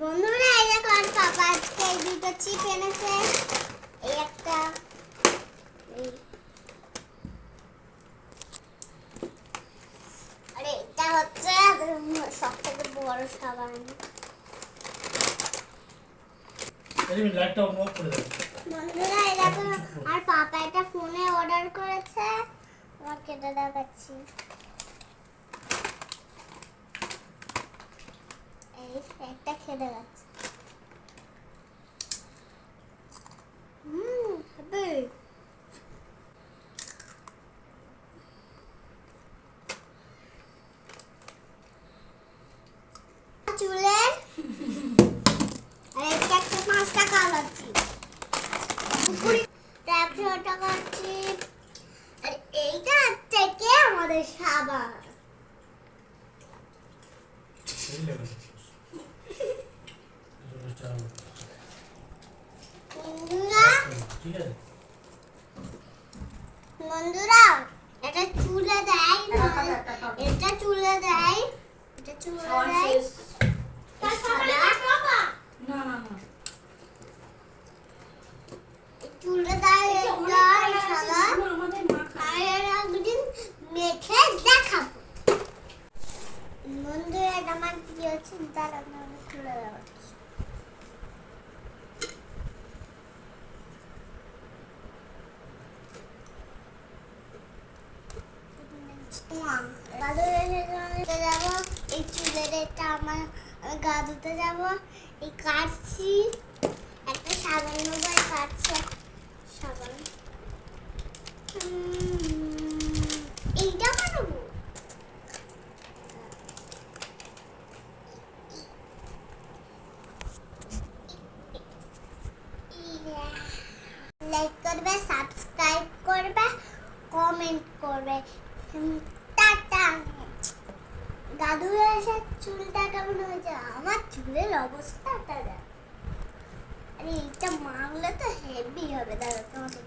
বন্ধুরা এই দেখো আর পাপা আজকে এই দুটো চিপ এনেছে। এই একটা আরে এটা হচ্ছে সবথেকে বড় সাবান। লাইটটা অন করে দাও। বন্ধুরা এই দেখো আর পাপা এটা ফোনে অর্ডার করেছে, আমাকে এটা দেখাচ্ছি। এই একটা খেতে যাচ্ছে। হবে চুলের আর একটা 5 টাকা লাগছে, 100 টাকা চিপ। আর এইটা থেকে আমাদের সাবান। বন্ধুরা এটা চুলে দেয়, এটা চুলে দেয়, এটা চুলে দেয়। চুলে দেয় একদিন মেখে দেখাবো। বন্ধুরা এটা আমার প্রিয় চিন্তা খুলে দেওয়া। যাবো এই চুলের এটা আমার গা ধুতে যাবো। এই কাটছি একটা সাবান নেবো, কাটছি সাবান। এইটা বানাবো। লাইক করবে, সাবস্ক্রাইব করবে, কমেন্ট করবে। টাটা। দাদু এসে চুলটা কেমন হয়েছে? আমার চুলের অবস্থাটা দেখ। আরে এইটা মাখলে তো হেভি হবে। দাদা তোমাকে